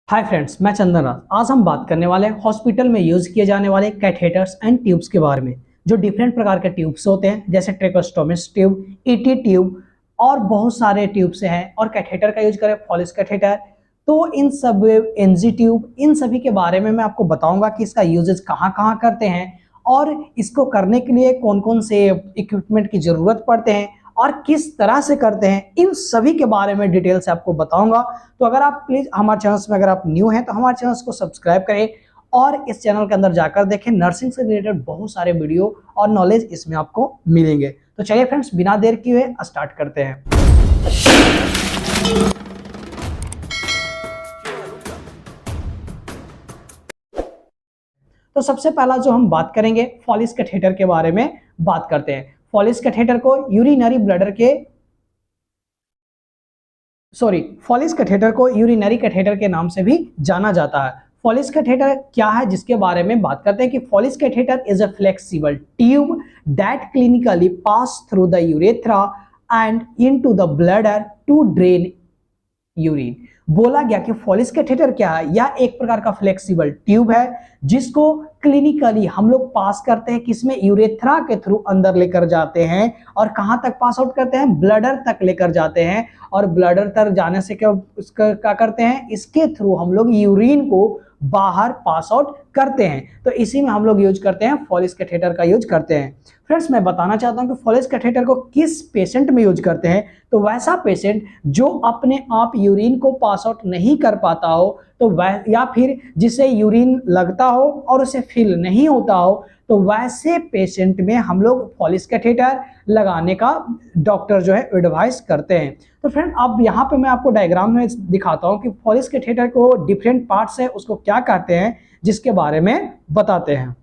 Hi friends, मैं चंदन राज। आज हम बात करने वाले हैं हॉस्पिटल में यूज किए जाने वाले कैथेटर्स एंड ट्यूब्स के बारे में। जो डिफरेंट प्रकार के ट्यूब्स होते हैं जैसे ट्रेकोस्टोमी ट्यूब, ईटी ट्यूब और बहुत सारे ट्यूब्स हैं। और कैथेटर का यूज करें फॉलिस कैथेटर, तो इन सब एनजी ट्यूब, इन सभी के बारे में मैं आपको बताऊंगा कि इसका यूजेज कहाँ कहाँ करते हैं और इसको करने के लिए कौन कौन से इक्विपमेंट की जरूरत पड़ते हैं और किस तरह से करते हैं। इन सभी के बारे में डिटेल से आपको बताऊंगा। तो अगर आप प्लीज हमारे चैनल में अगर आप न्यू हैं तो हमारे चैनल को सब्सक्राइब करें और इस चैनल के अंदर जाकर देखें। नर्सिंग से रिलेटेड बहुत सारे वीडियो और नॉलेज इसमें आपको मिलेंगे। तो चलिए फ्रेंड्स, बिना देर किए स्टार्ट करते हैं। तो सबसे पहला जो हम बात करेंगे फॉलिस कैथेटर के बारे में बात करते हैं। फॉलिस कैथेटर को यूरिनरी ब्लडर के फॉलिस कैथेटर को यूरिनरी कैथेटर के नाम से भी जाना जाता है। फॉलिस कैथेटर क्या है जिसके बारे में बात करते हैं कि Foley's catheter is a flexible tube that clinically pass through the urethra and into the bladder to drain urine. बोला गया कि फॉलिस कैथेटर क्या है? यह एक प्रकार का फ्लेक्सिबल ट्यूब है जिसको क्लिनिकली हम लोग पास करते हैं, किसमें? यूरेथ्रा के थ्रू अंदर लेकर जाते हैं। और कहां तक पास आउट करते हैं? ब्लडर तक लेकर जाते हैं। और ब्लडर तक जाने से क्या करते हैं? इसके थ्रू हम लोग यूरिन को बाहर पास आउट करते हैं। तो इसी में हम लोग यूज करते हैं, फॉलिस कैथेटर का यूज करते हैं। फ्रेंड्स, मैं बताना चाहता हूं कि फॉलिस कैथेटर को किस पेशेंट में यूज करते हैं। तो वैसा पेशेंट जो अपने आप यूरिन को पास आउट नहीं कर पाता हो, तो वह या फिर जिसे यूरिन लगता हो और उसे फील नहीं होता हो, तो वैसे पेशेंट में हम लोग फॉलिस कैथेटर लगाने का डॉक्टर जो है एडवाइस करते हैं। तो फ्रेंड, अब यहाँ पे मैं आपको डायग्राम में दिखाता हूँ कि फॉलिस कैथेटर को डिफरेंट पार्ट्स है उसको क्या कहते हैं, जिसके बारे में बताते हैं।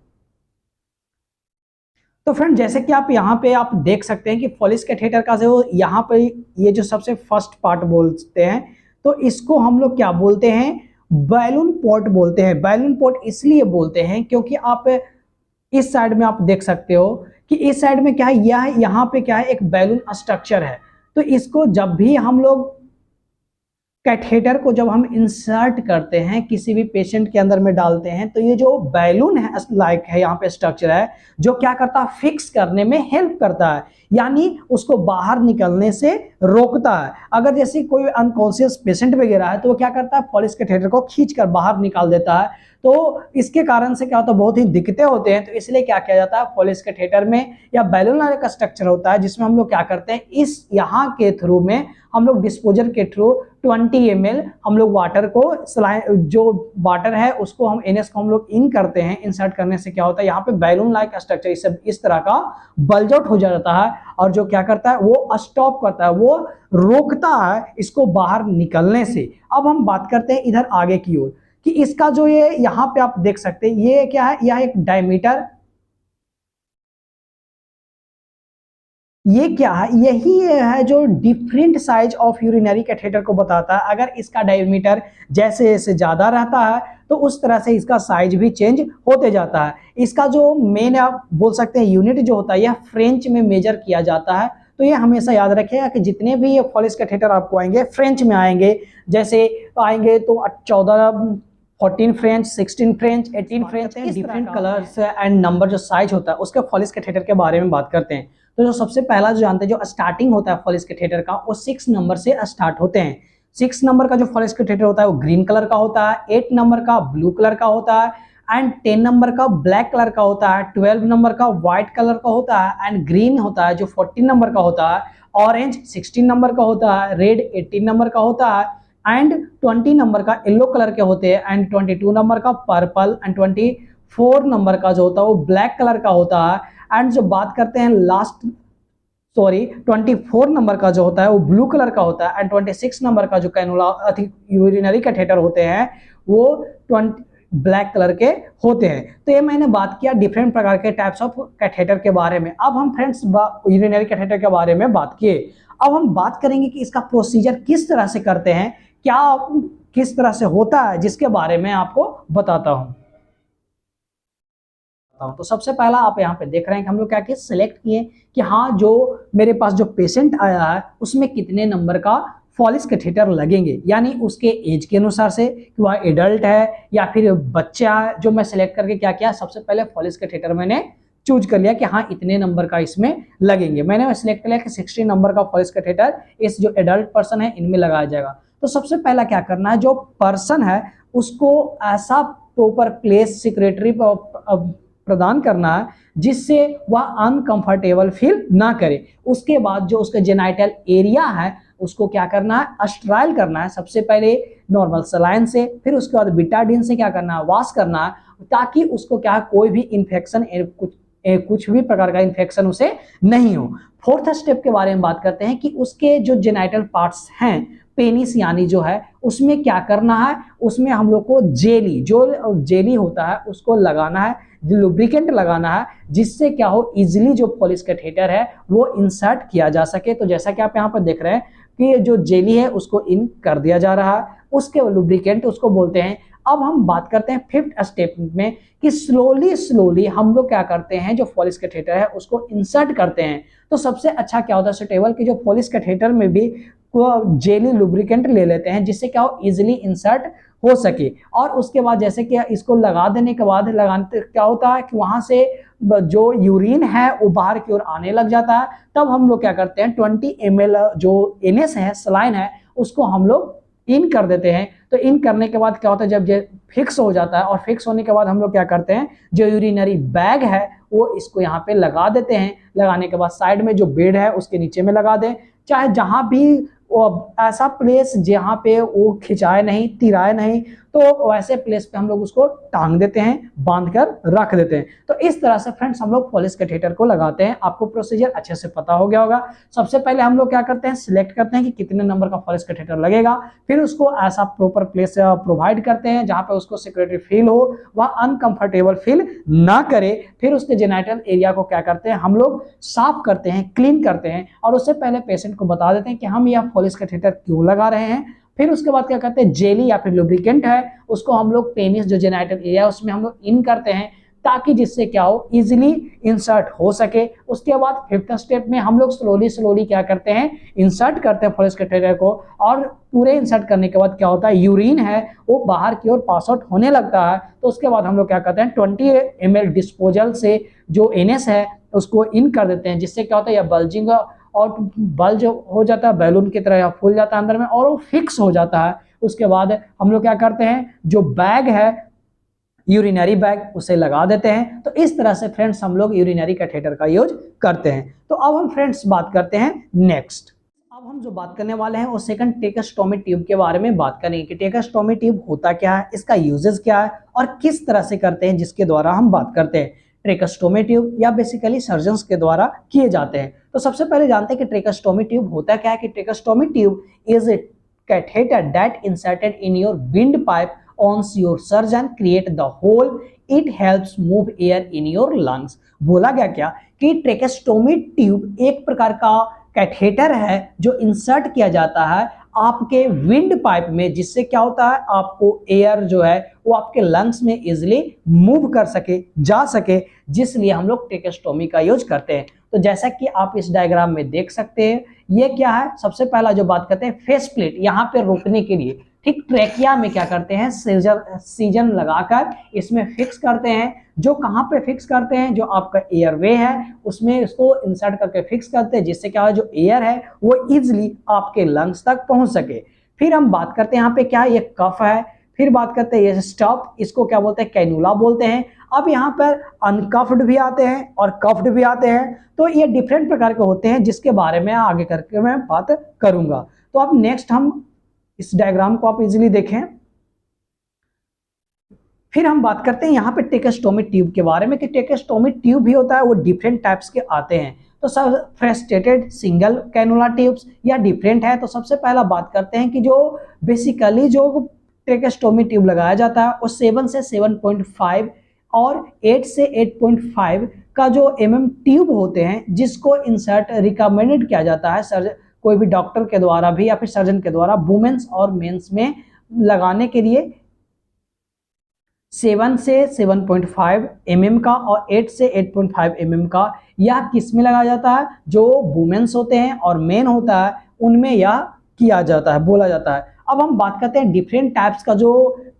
तो फ्रेंड, जैसे कि आप यहाँ पे आप देख सकते हैं कि फॉलिस कैथेटर का जो यहाँ पे ये जो सबसे फर्स्ट पार्ट बोलते हैं, तो इसको हम लोग क्या बोलते हैं? बैलून पोर्ट बोलते हैं। बैलून पोर्ट इसलिए बोलते हैं क्योंकि आप इस साइड में आप देख सकते हो कि इस साइड में क्या है, यह यहाँ पे क्या है, एक बैलून स्ट्रक्चर है। तो इसको जब भी हम लोग कैथेटर को जब हम इंसर्ट करते हैं, किसी भी पेशेंट के अंदर में डालते हैं, तो ये जो बैलून है लाइक है यहाँ पे स्ट्रक्चर है, जो क्या करता है? फिक्स करने में हेल्प करता है, यानी उसको बाहर निकलने से रोकता है। अगर जैसे कोई अनकॉन्शियस पेशेंट वगैरह है तो वो क्या करता है? फॉलिस कैथेटर को खींचकर बाहर निकाल देता है। तो इसके कारण से क्या होता है? बहुत ही दिक्कतें होते हैं। तो इसलिए क्या किया जाता है? फॉलिस कैथेटर में या बैलून वाले का स्ट्रक्चर होता है जिसमें हम लोग क्या करते हैं, इस यहाँ के थ्रू में हम लोग डिस्पोजर के थ्रू 20 ml हम लोग वाटर को जो वाटर है उसको हम एनएस को हम लोग इन करते हैं। इंसर्ट करने से क्या होता है, यहाँ पे बैलून लाइक स्ट्रक्चर इस तरह का बल्ज आउट हो जाता है और जो क्या करता है, वो स्टॉप करता है, वो रोकता है इसको बाहर निकलने से। अब हम बात करते हैं इधर आगे की ओर कि इसका जो ये यहाँ पे आप देख सकते हैं, ये क्या है? यह एक डायमीटर, ये क्या है? यही है जो different size of urinary catheter को बताता है। अगर इसका डायमीटर जैसे जैसे ज्यादा रहता है तो उस तरह से इसका साइज भी चेंज होते जाता है। इसका जो मेन आप बोल सकते हैं यूनिट जो होता है, यह फ्रेंच में मेजर किया जाता है। तो ये हमेशा याद रखिएगा कि जितने भी ये फॉलिस कैथेटर आपको आएंगे फ्रेंच में आएंगे। जैसे आएंगे तो 14, 14 French, 16 French, 18 French, different colours and number जो साइज होता है उसके फॉलिस कैथेटर के बारे में बात करते हैं। तो जो सबसे पहला जो जानते हैं, जो स्टार्टिंग होता है फॉलिस कैथेटर का, वो 6 नंबर से स्टार्ट होते हैं। 6 नंबर का जो फॉलिस कैथेटर होता है वो ग्रीन कलर का होता है, 8 नंबर का ब्लू कलर का होता है एंड 10 नंबर का ब्लैक कलर का होता है, 12 नंबर का व्हाइट कलर का होता है एंड ग्रीन होता है जो 14 नंबर का होता है, ऑरेंज 16 नंबर का होता है, रेड 18 नंबर का होता है एंड 20 नंबर का येलो कलर के होते हैं एंड 22 नंबर का पर्पल एंड 24 नंबर का जो होता है वो ब्लैक कलर का होता है। एंड जो बात करते हैं 24 नंबर का जो होता है वो ब्लू कलर का होता है एंड 26 नंबर का जो कैनुला यूरिनरी कैथेटर होते हैं वो 20 ब्लैक कलर के होते हैं। तो ये मैंने बात किया डिफरेंट प्रकार के टाइप्स ऑफ कैथेटर के बारे में। अब हम फ्रेंड्स यूरिनरी कैथेटर के बारे में बात किए। अब हम बात करेंगे कि इसका प्रोसीजर किस तरह से करते हैं, क्या किस तरह से होता है, जिसके बारे में आपको बताता हूं। तो सबसे पहला आप यहाँ पे देख रहे हैं कि हम लोग क्या किया, सिलेक्ट किए कि हाँ, जो मेरे पास जो पेशेंट आया है उसमें कितने नंबर का फॉलिस कैथेटर लगेंगे, यानी उसके एज के अनुसार से कि वह एडल्ट है या फिर बच्चा है, जो मैं सिलेक्ट करके क्या किया, सबसे पहले फॉलिस कैथेटर मैंने चूज कर लिया कि हाँ इतने नंबर का इसमें लगेंगे। मैंने सिलेक्ट कर लिया कि 60 नंबर का फॉलिस कैथेटर इस जो एडल्ट पर्सन है इनमें लगाया जाएगा। तो सबसे पहला क्या करना है, जो पर्सन है उसको ऐसा प्रॉपर प्लेस सिक्रेटरी प्रदान करना है जिससे वह अनकंफर्टेबल फील ना करे। उसके बाद जो उसका जेनाइटल एरिया है उसको क्या करना है, स्टराइल करना है। सबसे पहले नॉर्मल सलाइन से, फिर उसके बाद बिटाडीन से क्या करना है, वॉश करना है, ताकि उसको क्या कोई भी इन्फेक्शन कुछ भी प्रकार का इन्फेक्शन उसे नहीं हो। फोर्थ स्टेप के बारे में बात करते हैं कि उसके जो जेनाइटल पार्ट्स हैं, पेनिस यानी जो है, उसमें क्या करना है, उसमें हम लोग को जेली, जो जेली होता है उसको लगाना है, लुब्रिकेंट लगाना है, जिससे क्या हो इजिली जो फॉलिस कैथेटर है वो इंसर्ट किया जा सके। तो जैसा कि आप यहाँ पर देख रहे हैं कि ये जो जेली है उसको इन कर दिया जा रहा है, उसके लुब्रिकेंट उसको बोलते हैं। अब हम बात करते हैं फिफ्थ स्टेप में कि स्लोली हम लोग क्या करते हैं, जो फॉलिस कैथेटर है उसको इंसर्ट करते हैं। तो सबसे अच्छा क्या होता है सुटेबल कि जो फॉलिस कैथेटर में भी जेली लुब्रिकेंट ले लेते हैं, जिससे क्या हो इजिली इंसर्ट हो सके। और उसके बाद जैसे कि इसको लगा देने के बाद लगाने क्या होता है कि वहां से जो यूरिन है वो बाहर की ओर आने लग जाता है। तब हम लोग क्या करते हैं 20 ml जो एनएस है, सलाइन है, उसको हम लोग इन कर देते हैं। तो इन करने के बाद क्या होता है, जब ये फिक्स हो जाता है और फिक्स होने के बाद हम लोग क्या करते हैं, जो यूरिनरी बैग है वो इसको यहाँ पे लगा देते हैं। लगाने के बाद साइड में जो बेड है उसके नीचे में लगा दें, चाहे जहां भी ऐसा प्लेस जहां पे वो खिंचाए नहीं, तिराए नहीं, तो वैसे प्लेस पे हम लोग उसको टांग देते हैं, बांध कर रख देते हैं। तो इस तरह से फ्रेंड्स हम लोग फॉलिस कैथेटर को लगाते हैं। आपको प्रोसीजर अच्छे से पता हो गया होगा। सबसे पहले हम लोग क्या करते हैं, सिलेक्ट करते हैं कि कितने नंबर का फॉलिस कैथेटर लगेगा, फिर उसको ऐसा प्रॉपर प्लेस प्रोवाइड करते हैं जहां पे उसको सिक्योरिटी फील हो, वह अनकंफर्टेबल फील ना करे। फिर उसके जेनाइटल एरिया को क्या करते हैं, हम लोग साफ करते हैं, क्लीन करते हैं, और उससे पहले पेशेंट को बता देते हैं कि हम यह फॉलिस कैथेटर क्यों लगा रहे हैं। फिर उसके बाद क्या करते हैं, जेली या फिर लुब्रिकेंट है उसको हम लोग पेनिस जो जेनाइटल एरिया उसमें हम लोग इन करते हैं, ताकि जिससे क्या हो इजिली इंसर्ट हो सके। उसके बाद फिफ्थ स्टेप में हम लोग स्लोली क्या करते हैं, इंसर्ट करते हैं फॉलिस कैथेटर को, और पूरे इंसर्ट करने के बाद क्या होता है, यूरिन है वो बाहर की ओर पास आउट होने लगता है। तो उसके बाद हम लोग क्या करते हैं 20 ml डिस्पोजल से जो एनएस है उसको इन कर देते हैं, जिससे क्या होता है, यह बल्जिंग और बल्ज हो जाता है, बैलून की तरह फूल जाता है अंदर में और वो फिक्स हो जाता है। उसके बाद हम लोग क्या करते हैं, जो बैग है यूरिनरी बैग उसे लगा देते हैं। तो इस तरह से फ्रेंड्स हम लोग यूरिनरी कैथेटर का यूज करते हैं। तो अब हम फ्रेंड्स बात करते हैं नेक्स्ट। अब हम जो बात करने वाले हैं वो सेकंड ट्रेकेस्टोमी ट्यूब के बारे में बात करेंगे कि ट्रेकेस्टोमी ट्यूब होता क्या है, इसका यूजेस क्या है और किस तरह से करते हैं, जिसके द्वारा हम बात करते हैं। ट्रेकेस्टोमी ट्यूब या बेसिकली सर्जन्स के द्वारा किए जाते हैं। तो सबसे पहले जानते हैं कि ट्रेकेस्टोमी ट्यूब होता क्या है। कि tracheostomy tube is a catheter that inserted in your windpipe once your surgeon create the hole, it helps move air in your lungs। बोला गया क्या कि ट्रेकेस्टोमी ट्यूब एक प्रकार का कैथेटर है जो इंसर्ट किया जाता है आपके विंड पाइप में, जिससे क्या होता है, आपको एयर जो है वो आपके लंग्स में इजिली मूव कर सके, जा सके, जिसलिए हम लोग ट्रेकेस्टोमी का यूज करते हैं। तो जैसा कि आप इस डायग्राम में देख सकते हैं, ये क्या है, सबसे पहला जो बात करते हैं फेस प्लेट, यहाँ पे रोकने के लिए ठीक ट्रैकिया में क्या करते हैं, सीजन लगाकर इसमें फिक्स करते हैं। जो कहाँ पे फिक्स करते हैं, जो आपका एयरवे है उसमें इसको इंसर्ट करके फिक्स करते हैं, जिससे क्या है, जो एयर है वो इजिली आपके लंग्स तक पहुंच सके। फिर हम बात करते हैं यहाँ पे क्या है, ये कफ है। फिर बात करते हैं ये स्टफ, इसको क्या बोलते हैं, कैनुला बोलते हैं। अब यहाँ पर अनकफ्ड भी आते हैं और कफ्ड भी आते हैं। तो ये डिफरेंट प्रकार के होते हैं, जिसके बारे में आगे करके मैं बात करूंगा। तो अब नेक्स्ट हम इस डायग्राम को आप इजीली देखें। फिर हम बात करते हैं यहाँ पे ट्रेकेस्टोमी ट्यूब के बारे में कि ट्रेकेस्टोमी ट्यूब भी होता है, वो डिफरेंट टाइप्स के आते हैं। तो सब फ्रेस्टेटेड सिंगल कैनुला ट्यूब्स या डिफरेंट है। तो सबसे पहला बात करते हैं कि जो बेसिकली जो ट्रेकेस्टोमी ट्यूब लगाया जाता है वो 7 से 7.5 और 8 से 8.5 का जो ट्यूब होते हैं, जिसको इंसर्ट रिकमेंडेड किया जाता है कोई भी डॉक्टर के द्वारा भी या फिर सर्जन के द्वारा वुमेन्स और मेंस में लगाने के लिए 7 से 7.5 का और 8 से 8.5 का। यह किस में लगाया जाता है, जो वुमेन्स होते हैं और मेन होता है उनमें यह किया जाता है, बोला जाता है। अब हम बात करते हैं डिफरेंट टाइप्स का जो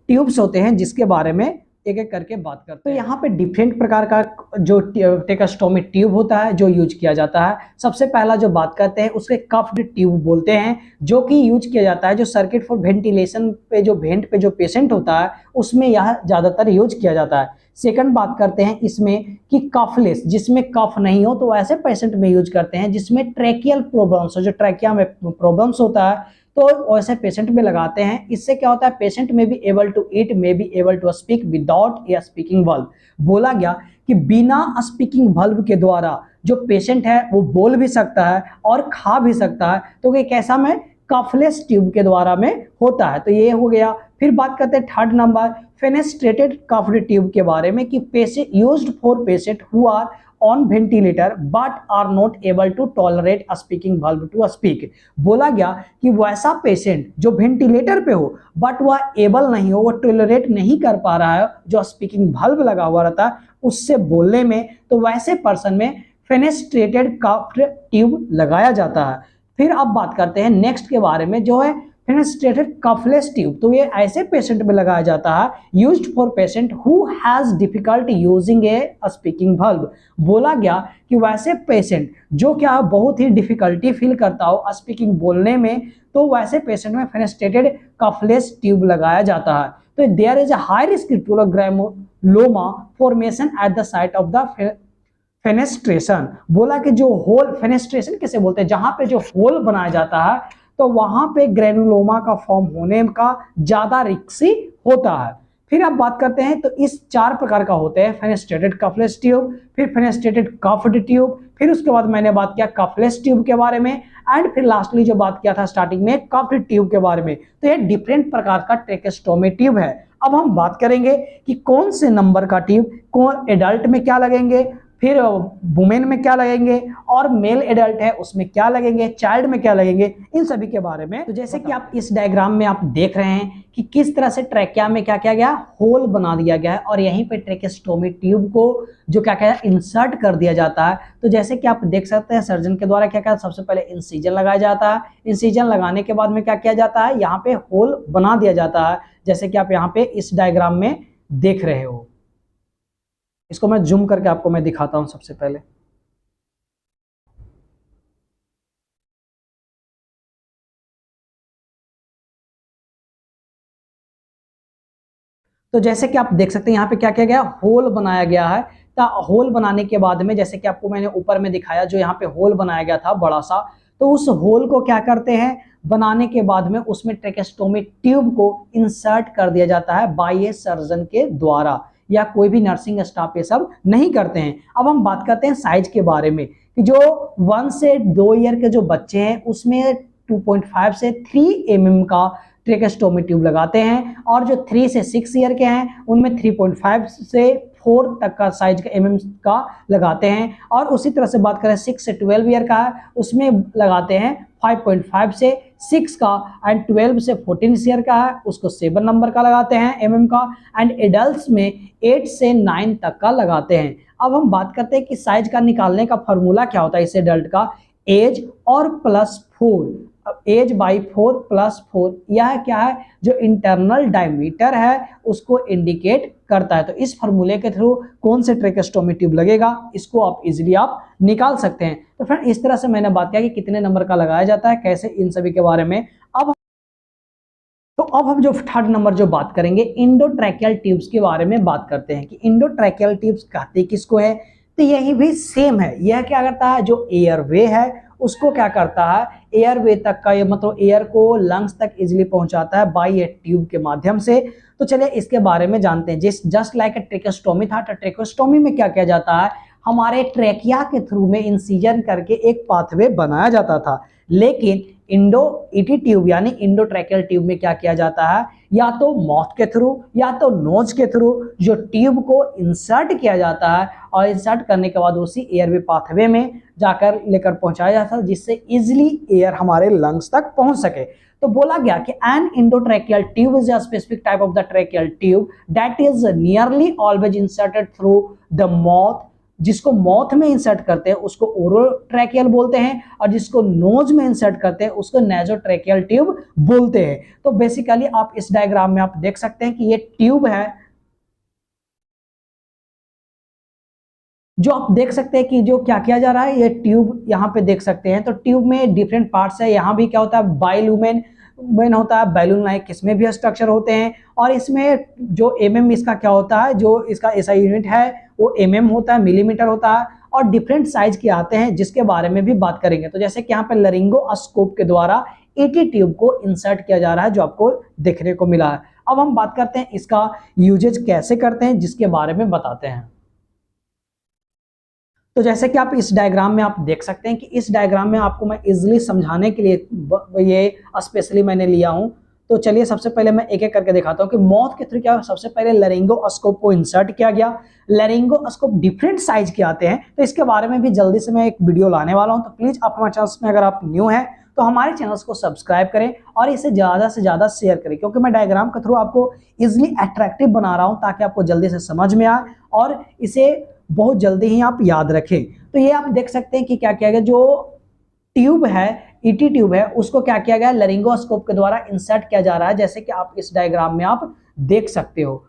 ट्यूब्स होते हैं, जिसके बारे में एक एक करके बात करते हैं। तो यहाँ पे डिफरेंट प्रकार का जो ट्रेकोस्टोमी ट्यूब होता है जो यूज किया जाता है। सबसे पहला जो बात करते हैं उसके कफ्ड ट्यूब बोलते हैं, जो कि यूज किया जाता है जो सर्किट फॉर वेंटिलेशन पे, जो वेंट पे जो पेशेंट होता है उसमें यह ज्यादातर यूज किया जाता है। सेकंड बात करते हैं इसमें कि कफलेस, जिसमें कफ नहीं हो, तो ऐसे पेशेंट में यूज करते हैं जिसमें ट्रैकियल प्रॉब्लम्स हो, जो ट्रैकिया में प्रॉब्लम्स होता है तो वैसे पेशेंट में लगाते हैं। इससे क्या होता है, पेशेंट में be able to eat, may be able to speak without a speaking valve. बोला गया कि बिना स्पीकिंग वल्व के द्वारा जो पेशेंट है वो बोल भी सकता है और खा भी सकता है, तो ये कैसा में, कफलेस ट्यूब के द्वारा में होता है। तो ये हो गया। फिर बात करते हैं third number fenestrated cuffed tube के बारे में, कि patient used for patient who are on ventilator but are not able to tolerate speaking valve to speak. बोला गया कि वैसा पेशेंट जो वेंटिलेटर पे हो बट वह एबल नहीं हो, वो टॉलरेट नहीं कर पा रहा है जो स्पीकिंग वल्व लगा हुआ रहता है उससे बोलने में, तो वैसे पर्सन में फेनेस्ट्रेटेड कफ्ड ट्यूब लगाया जाता है। फिर अब बात करते हैं नेक्स्ट के बारे में, जो है फेनेस्ट्रेटेड कफलेस ट्यूब। तो ये ऐसे पेशेंट में लगाया जाता है used for patient who has difficulty using A speaking valve. बोला गया कि वैसे पेशेंट जो क्या बहुत ही डिफिकल्टी फील करता हो स्पीकिंग बोलने में, तो वैसे पेशेंट में फेनेस्ट्रेटेड कफलेस ट्यूब लगाया जाता है। तो there is a high risk to granuloma formation at the site of the fenestration. बोला कि जो होल, फेनेस्ट्रेशन किसे बोलते हैं, जहां पे जो होल बनाया जाता है तो वहां पे ग्रेनुलोमा का फॉर्म होने का ज्यादा रिस्की होता है। फिर आप बात करते हैं तो इस चार प्रकार का होते हैं, फेनेस्ट्रेटेड कफलेस ट्यूब, फिर फेनेस्ट्रेटेड कफ्ड ट्यूब, फिर उसके बाद मैंने बात किया कफलेस ट्यूब के बारे में, एंड फिर लास्टली जो बात किया था स्टार्टिंग में कफ्ड ट्यूब के बारे में। तो ये डिफरेंट प्रकार का ट्रेकोस्टोमी ट्यूब है। अब हम बात करेंगे कि कौन से नंबर का ट्यूब, कौन एडल्ट में क्या लगेंगे, फिर वुमेन में क्या लगेंगे, और मेल एडल्ट है उसमें क्या लगेंगे, चाइल्ड में क्या लगेंगे, इन सभी के बारे में। तो जैसे कि आप इस डायग्राम में आप देख रहे हैं कि किस तरह से ट्रैकिया में क्या किया गया, होल बना दिया गया है, और यहीं पे ट्रेकोस्टोमी ट्यूब को जो क्या किया इंसर्ट कर दिया जाता है। तो जैसे कि आप देख सकते हैं सर्जन के द्वारा क्या क्या, सबसे पहले इंसिजन लगाया जाता है, इंसिजन लगाने के बाद में क्या किया जाता है, यहाँ पे होल बना दिया जाता है, जैसे कि आप यहाँ पे इस डायग्राम में देख रहे हो। इसको मैं जूम करके आपको मैं दिखाता हूं सबसे पहले। तो जैसे कि आप देख सकते हैं यहाँ पे क्या किया गया, होल बनाया गया है। होल बनाने के बाद में जैसे कि आपको मैंने ऊपर में दिखाया, जो यहाँ पे होल बनाया गया था बड़ा सा, तो उस होल को क्या करते हैं, बनाने के बाद में उसमें ट्रेकोस्टोमी ट्यूब को इंसर्ट कर दिया जाता है बाय ए सर्जन के द्वारा, या कोई भी नर्सिंग स्टाफ ये सब नहीं करते हैं। अब हम बात करते हैं साइज के बारे में, कि जो 1 से 2 ईयर के जो बच्चे हैं उसमें 2.5 से 3 mm का ट्रेकोस्टोमी ट्यूब लगाते हैं, और जो 3 से 6 ईयर के हैं उनमें 3.5 से 4 तक का साइज का mm का लगाते हैं। और उसी तरह से बात करें 6 से 12 ईयर का है उसमें लगाते हैं 5.5 से 6 का, एंड 12 से 14 ईयर का है उसको 7 नंबर का लगाते हैं mm का, एंड एडल्ट्स में 8 से 9 तक का लगाते हैं। अब हम बात करते हैं कि साइज का निकालने का फॉर्मूला क्या होता है इस एडल्ट का, एज और +4, एज बाई 4 + 4, यह क्या है, जो इंटरनल डायमीटर है उसको इंडिकेट करता है। तो इस फार्मूले के थ्रू कौन से ट्रेकोस्टोमी ट्यूब लगेगा इसको आप इजीली आप निकाल सकते हैं। तो फ्रेंड इस तरह से मैंने बात किया कि कितने नंबर का लगाया जाता है, कैसे, इन सभी के बारे में। अब हम जो थर्ड नंबर जो बात करेंगे इंडोट्रैकियल ट्यूब्स के बारे में बात करते हैं, कि इंडोट्रैकियल ट्यूब्स कहते किसको है। तो यही भी सेम है, यह क्या करता है, जो एयरवे है उसको क्या करता है, एयरवे तक का, ये मतलब एयर को लंग्स तक इजीली पहुंचाता है बाय ए ट्यूब के माध्यम से। तो चलिए इसके बारे में जानते हैं। जस्ट लाइक ट्रेकोस्टोमी था, ट्रेकोस्टोमी में क्या किया जाता है, हमारे ट्रैकिया के थ्रू में इंसिजन करके एक पाथवे बनाया जाता था, लेकिन इंडो ईटी ट्यूब यानी इंडोट्रैकियल ट्यूब में क्या किया जाता है, या तो माउथ के थ्रू या तो नोज के थ्रू जो ट्यूब को इंसर्ट किया जाता है, और इंसर्ट करने के बाद उसी एयरवे पाथवे में जाकर लेकर पहुंचाया जाता है, जिससे इजिली एयर हमारे लंग्स तक पहुंच सके। तो बोला गया कि an endotracheal tube is a specific type of the tracheal tube that is nearly always inserted through the mouth जिसको माउथ में इंसर्ट करते हैं उसको ओरोट्रैकियल बोलते हैं, और जिसको नोज में इंसर्ट करते हैं उसको नेजोट्रैकियल ट्यूब बोलते हैं। तो बेसिकली आप इस डायग्राम में आप देख सकते हैं कि ये ट्यूब है, जो आप देख सकते हैं कि जो क्या किया जा रहा है, ये ट्यूब यहाँ पे देख सकते हैं। तो ट्यूब में डिफरेंट पार्ट्स है, यहाँ भी क्या होता है बाइलुमेन मेन होता है, बैलून लाइक इसमें भी स्ट्रक्चर होते हैं, और इसमें जो इसका क्या होता है, जो इसका ऐसा यूनिट है वो होता है, मिलीमीटर होता है, और डिफरेंट साइज के आते हैं जिसके बारे में भी बात करेंगे। तो जैसे कि यहाँ पे लरिंगोस्कोप के द्वारा ईटी ट्यूब को इंसर्ट किया जा रहा है, जो आपको देखने को मिला है। अब हम बात करते हैं इसका यूजेज कैसे करते हैं, जिसके बारे में बताते हैं। तो जैसे कि आप इस डायग्राम में आप देख सकते हैं कि इस डायग्राम में आपको मैं इजीली समझाने के लिए ये स्पेशली मैंने लिया हूं। तो चलिए सबसे पहले मैं एक एक करके दिखाता हूं कि माउथ के थ्रू क्या, सबसे पहले लरिंगोस्कोप को इंसर्ट किया गया। लरिंगोस्कोप डिफरेंट साइज के आते हैं, तो इसके बारे में भी जल्दी से मैं एक वीडियो लाने वाला हूं। तो प्लीज आप हमारे चैनल में अगर आप न्यू हैं तो हमारे चैनल्स को सब्सक्राइब करें और इसे ज्यादा से ज्यादा शेयर करें, क्योंकि मैं डायग्राम के थ्रू आपको इजिली अट्रैक्टिव बना रहा हूं ताकि आपको जल्दी से समझ में आए और इसे बहुत जल्दी ही आप याद रखें। तो ये आप देख सकते हैं कि क्या किया गया, जो ट्यूब है ईटी ट्यूब है उसको क्या किया गया, लरिंगोस्कोप के द्वारा इंसर्ट किया जा रहा है, जैसे कि आप इस डायग्राम में आप देख सकते हो।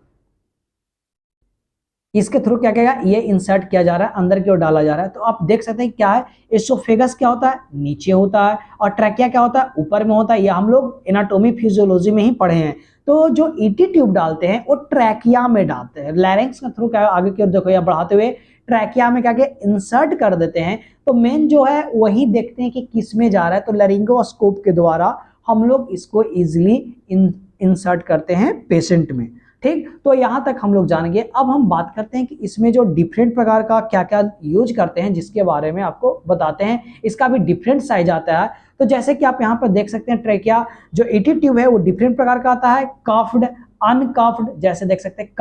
इसके थ्रू क्या किया, ये इंसर्ट किया जा रहा है, अंदर की ओर डाला जा रहा है। तो आप देख सकते हैं क्या है, एसोफेगस क्या होता है, नीचे होता है, और ट्रैकिया क्या होता है, ऊपर में होता है। ये हम लोग एनाटॉमी फिजियोलॉजी में ही पढ़े हैं। तो जो ईटी ट्यूब डालते हैं वो ट्रैकिया में डालते हैं, लैरिंक्स के थ्रू क्या आगे की ओर देखो, या बढ़ाते हुए ट्रैकिया में क्या इंसर्ट कर देते हैं। तो मेन जो है वही देखते हैं कि किस में जा रहा है। तो लरिंगोस्कोप के द्वारा हम लोग इसको इजिली इंसर्ट करते हैं पेशेंट में। ठीक, तो यहां तक हम लोग जान गए। अब हम बात करते हैं कि इसमें जो डिफरेंट प्रकार का क्या क्या यूज करते हैं, जिसके बारे में आपको बताते हैं। इसका भी डिफरेंट साइज आता है। तो जैसे कि आप यहाँ पर देख सकते हैं, ट्रैकिया जो ईटी ट्यूब है वो डिफरेंट प्रकार का आता है, कफ्ड, अनकफ्ड, जैसे देख सकते हैं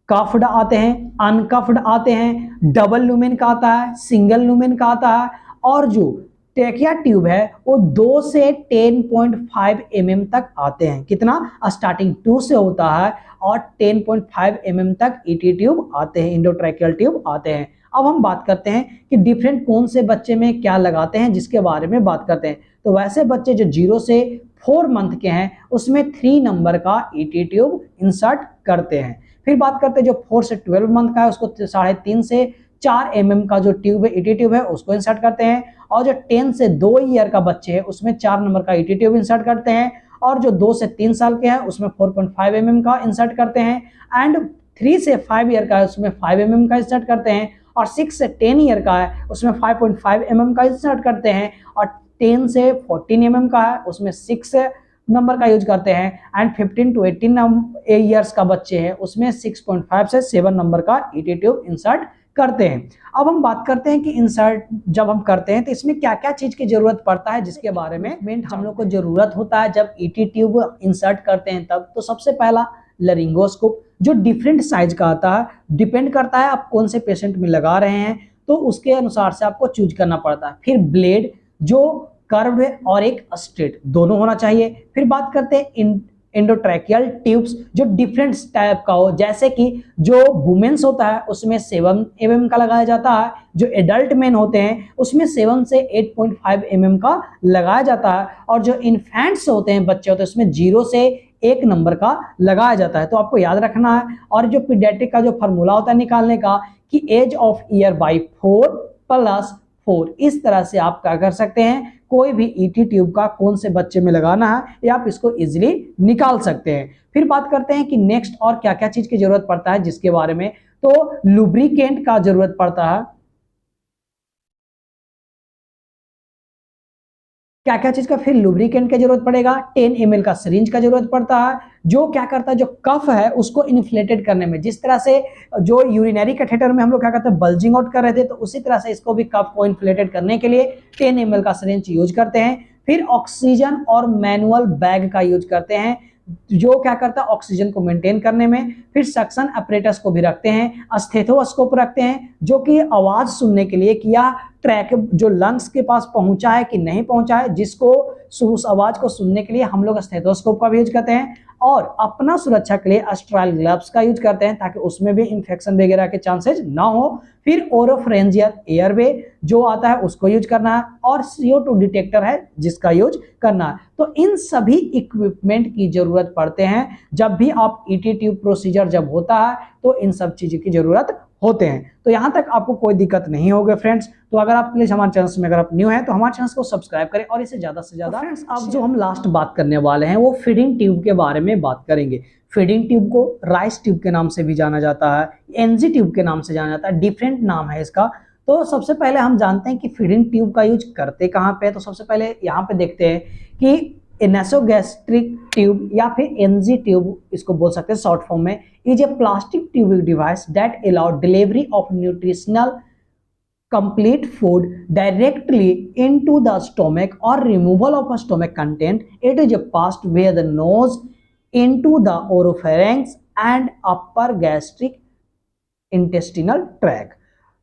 कफ्ड आते हैं, अनकफ्ड आते हैं, डबल लूमेन का आता है, सिंगल लूमेन का आता है, और जो ट्रैकिया ट्यूब है वो 2 से 10.5 mm तक आते हैं। कितना, स्टार्टिंग 2 से होता है और 10.5 mm तक ईटी ट्यूब आते हैं, इंडोट्रैकियल ट्यूब आते हैं। अब हम बात करते हैं कि डिफरेंट कौन से बच्चे में क्या लगाते हैं, जिसके बारे में बात करते हैं। तो वैसे बच्चे जो 0 से 4 मंथ के हैं उसमें 3 नंबर का ईटी ट्यूब इंसर्ट करते हैं। फिर बात करते हैं जो 4 से 12 मंथ का है उसको 3.5 से 4 mm का जो ट्यूब है, ईटी ट्यूब है, उसको इंसर्ट करते हैं। और जो 10 से 2 ईयर का बच्चे है उसमें 4 नंबर का ईटी ट्यूब इंसर्ट करते हैं। और जो 2 से 3 साल के हैं उसमें 4.5 mm का इंसर्ट करते हैं। एंड 3 से 5 ईयर का है उसमें 5 mm का इंसर्ट करते हैं। और 6 से 10 ईयर का है उसमें 5.5 mm का इंसर्ट करते हैं। और 10 से 14 mm का है उसमें 6 नंबर का यूज करते हैं। एंड 15 to 18 ईयर्स का बच्चे हैं उसमें 6.5 से 7 नंबर का ईटी ट्यूब इंसर्ट करते हैं। अब हम बात करते हैं कि इंसर्ट जब हम करते हैं तो इसमें क्या क्या चीज की जरूरत पड़ता है, जिसके बारे में हम लोग को जरूरत होता है जब ईटी ट्यूब इंसर्ट करते हैं तब। तो सबसे पहला लरिंगोस्कोप, जो डिफरेंट साइज का आता है, डिपेंड करता है आप कौन से पेशेंट में लगा रहे हैं, तो उसके अनुसार से आपको चूज करना पड़ता है। फिर ब्लेड जो कर्व्ड है और एक स्ट्रेट, दोनों होना चाहिए। फिर बात करते हैं एंडोट्रैकियल ट्यूब्स, जो डिफरेंट टाइप का हो, जैसे कि जो वुमेन्स होता है उसमें 7 mm का लगाया जाता है, जो एडल्ट मेन होते हैं उसमें 7 से 8.5 mm का लगाया जाता है, और जो इन्फेंट्स होते हैं, बच्चे होते हैं, उसमें 0 से 1 नंबर का लगाया जाता है। तो आपको याद रखना है। और जो पीडियाट्रिक का जो फार्मूला होता है निकालने का कि एज ऑफ ईयर बाई 4 + 4, इस तरह से आप क्या कर सकते हैं, कोई भी ईटी ट्यूब का कौन से बच्चे में लगाना है या आप इसको इजीली निकाल सकते हैं। फिर बात करते हैं कि नेक्स्ट और क्या क्या चीज की जरूरत पड़ता है, जिसके बारे में। तो लुब्रिकेंट का जरूरत पड़ता है। क्या क्या चीज का, फिर लुब्रिकेंट की जरूरत पड़ेगा। 10 ml का सिरिंज का जरूरत पड़ता है, जो क्या करता है, जो कफ है उसको इन्फ्लेटेड करने में, जिस तरह से जो यूरिनरी कैथेटर में हम लोग क्या करते हैं बल्जिंग आउट कर रहे थे, तो उसी तरह से इसको भी कफ को इन्फ्लेटेड करने के लिए 10 ml का सिरिंज यूज करते हैं। फिर ऑक्सीजन और मैनुअल बैग का यूज करते हैं, जो क्या करता है ऑक्सीजन को मेंटेन करने में। फिर सक्शन अपरेटस को भी रखते हैं, स्टेथोस्कोप रखते हैं, जो कि आवाज सुनने के लिए कि यह ट्रैक जो लंग्स के पास पहुंचा है कि नहीं पहुंचा है, जिसको उस आवाज को सुनने के लिए हम लोग स्टेथोस्कोप का भी यूज करते हैं, और अपना सुरक्षा के लिए स्टेराइल ग्लव्स का यूज करते हैं ताकि उसमें भी इंफेक्शन वगैरह के चांसेस ना हो। फिर ओरोफरेंजियल एयरवे जो आता है उसको यूज करना है, और CO2 डिटेक्टर है जिसका यूज करना है। तो इन सभी इक्विपमेंट की जरूरत पड़ते हैं जब भी आप ईटी ट्यूब प्रोसीजर जब होता है, तो इन सब चीजों की जरूरत होते हैं। तो यहां तक आपको कोई दिक्कत नहीं होगी फ्रेंड्स। तो अगर आप प्लीज हमारे चैनल में अगर आप न्यू हैं तो हमारे चैनल को सब्सक्राइब करें और इसे ज्यादा से ज्यादा। फ्रेंड्स अब जो हम लास्ट बात करने वाले हैं वो फीडिंग ट्यूब के बारे में बात करेंगे। फीडिंग ट्यूब को राइस ट्यूब के नाम से भी जाना जाता है, एनजी ट्यूब के नाम से जाना जाता है, डिफरेंट नाम है इसका। तो सबसे पहले हम जानते हैं कि फीडिंग ट्यूब का यूज करते कहाँ पे। तो सबसे पहले यहाँ पे देखते हैं कि नासोगैस्ट्रिक ट्यूब या फिर एनजी ट्यूब इसको बोल सकते हैं शॉर्ट फॉर्म में, is a plastic tubing device that allow delivery of nutritional complete food directly into the stomach or removal of a stomach content. It is passed via the nose into the oropharynx and upper gastric intestinal tract.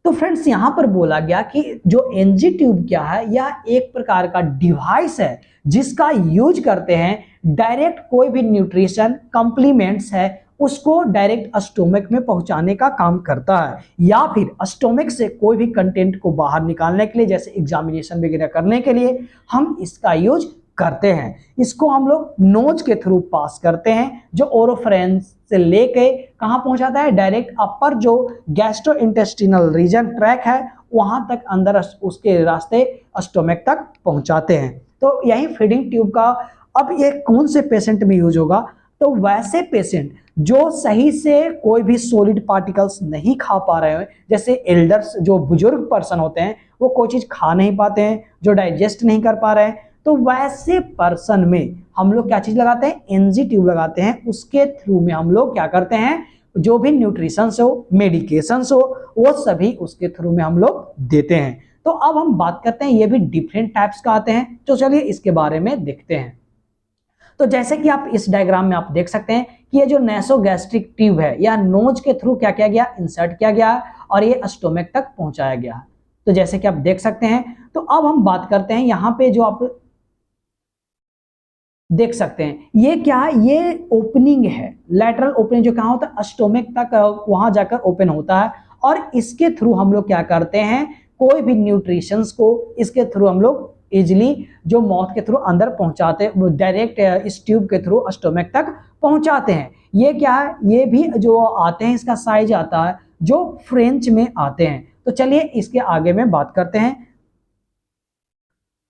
तो friends यहाँ पर बोला गया कि जो NG tube क्या है, यह एक प्रकार का डिवाइस है जिसका यूज करते हैं डायरेक्ट कोई भी न्यूट्रिशन कंप्लीमेंट्स है उसको डायरेक्ट स्टोमक में पहुंचाने का काम करता है, या फिर स्टोमक से कोई भी कंटेंट को बाहर निकालने के लिए, जैसे एग्जामिनेशन वगैरह करने के लिए हम इसका यूज करते हैं। इसको हम लोग नोज के थ्रू पास करते हैं, जो ओरोफरेंस से लेके कहां पहुंचाता है, डायरेक्ट अपर जो गैस्ट्रोइंटेस्टिनल रीजन ट्रैक है वहां तक अंदर उसके रास्ते स्टोमक तक पहुंचाते हैं। तो यही फीडिंग ट्यूब का अब ये कौन से पेशेंट में यूज होगा, तो वैसे पेशेंट जो सही से कोई भी सॉलिड पार्टिकल्स नहीं खा पा रहे हैं, जैसे एल्डर्स जो बुजुर्ग पर्सन होते हैं वो कोई चीज खा नहीं पाते हैं, जो डाइजेस्ट नहीं कर पा रहे हैं, तो वैसे पर्सन में हम लोग क्या चीज लगाते हैं, एनजी ट्यूब लगाते हैं। उसके थ्रू में हम लोग क्या करते हैं, जो भी न्यूट्रिशन हो, मेडिकेशन हो, वो सभी उसके थ्रू में हम लोग देते हैं। तो अब हम बात करते हैं, ये भी डिफरेंट टाइप्स का आते हैं, तो चलिए इसके बारे में देखते हैं। तो जैसे कि आप इस डायग्राम में आप देख सकते हैं कि ये जो नासोगैस्ट्रिक ट्यूब है या नोज के थ्रू क्या किया गया, इंसर्ट किया गया और ये स्टोमक तक पहुंचाया गया। तो जैसे कि आप देख सकते हैं, तो अब हम बात करते हैं यहाँ पे जो आप देख सकते हैं, ये क्या है, ये ओपनिंग है, लैटरल ओपनिंग जो कहाँ होता है, स्टोमक तक वहां जाकर ओपन होता है, और इसके थ्रू हम लोग क्या करते हैं, कोई भी न्यूट्रिशंस को इसके थ्रू हम लोग इजिली जो माउथ के थ्रू अंदर पहुंचाते हैं, डायरेक्ट इस ट्यूब के थ्रू स्टोमक तक पहुंचाते हैं। ये क्या है, ये भी जो आते हैं इसका साइज आता है जो फ्रेंच में आते हैं। तो चलिए इसके आगे में बात करते हैं।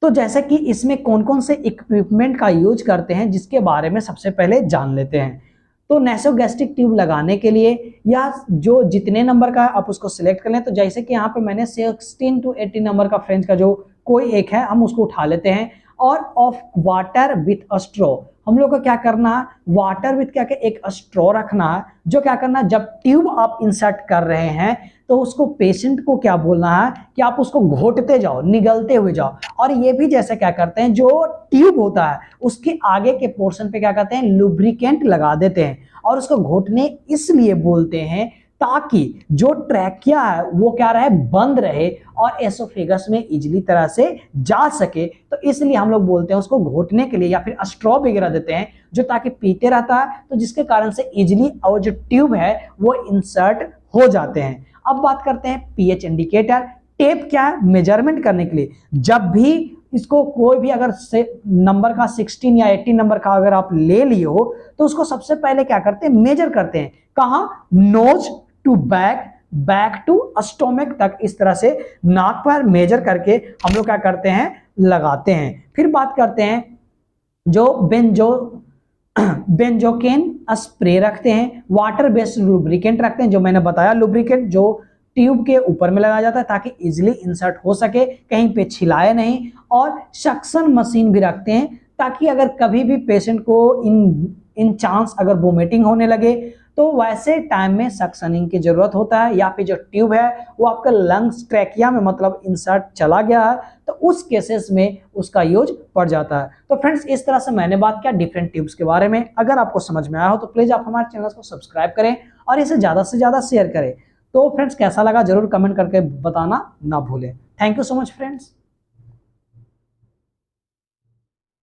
तो जैसे कि इसमें कौन कौन से इक्विपमेंट का यूज करते हैं जिसके बारे में सबसे पहले जान लेते हैं। तो नासोगैस्ट्रिक ट्यूब लगाने के लिए या जो जितने नंबर का आप उसको सिलेक्ट कर लें, तो जैसे कि यहाँ पे मैंने 16 to 18 नंबर का फ्रेंच का जो कोई एक है हम उसको उठा लेते हैं, और of water with a straw, हम लोग को क्या करना है, वाटर विथ क्या एक स्ट्रॉ रखना है, जो क्या करना है, जब ट्यूब आप इंसर्ट कर रहे हैं तो उसको पेशेंट को क्या बोलना है कि आप उसको घोटते जाओ, निगलते हुए जाओ। और ये भी जैसे क्या करते हैं, जो ट्यूब होता है उसके आगे के पोर्शन पे क्या करते हैं, लुब्रिकेंट लगा देते हैं, और उसको घोटने इसलिए बोलते हैं ताकि जो ट्रैकिया है वो क्या रहे, बंद रहे और एसोफेगस में इजीली तरह से जा सके। तो इसलिए हम लोग बोलते हैं उसको घोटने के लिए, या फिर स्ट्रॉ वगैरह देते हैं जो ताकि पीते रहता है, तो जिसके कारण से इजीली और जो ट्यूब है वो इंसर्ट हो जाते हैं। अब बात करते हैं पीएच इंडिकेटर। टेप क्या है, मेजरमेंट करने के लिए। जब भी इसको कोई भी अगर से नंबर का 16 या 18 नंबर का अगर आप ले लिए हो, तो उसको सबसे पहले क्या करते हैं, मेजर करते हैं। कहाँ, nose to back, back to stomach तक, इस तरह से नाक पर मेजर करके हम लोग क्या करते हैं, लगाते हैं। फिर बात करते हैं जो बेंजोकेन स्प्रे रखते हैं, वाटर बेस्ड लुब्रिकेंट रखते हैं, जो मैंने बताया लुब्रिकेंट जो ट्यूब के ऊपर में लगाया जाता है ताकि इजीली इंसर्ट हो सके, कहीं पे छिलाए नहीं, और सक्शन मशीन भी रखते हैं ताकि अगर कभी भी पेशेंट को इन चांस अगर वोमिटिंग होने लगे तो वैसे टाइम में सक्शनिंग की जरूरत होता है, या फिर जो ट्यूब है वो आपका लंग्स ट्रैकिया में मतलब इंसर्ट चला गया है तो उस केसेस में उसका यूज पड़ जाता है। तो फ्रेंड्स इस तरह से मैंने बात किया डिफरेंट ट्यूब्स के बारे में। अगर आपको समझ में आया हो तो प्लीज आप हमारे चैनल को सब्सक्राइब करें और इसे ज्यादा से ज्यादा शेयर करें। तो फ्रेंड्स कैसा लगा जरूर कमेंट करके बताना ना भूलें। Thank you so much friends.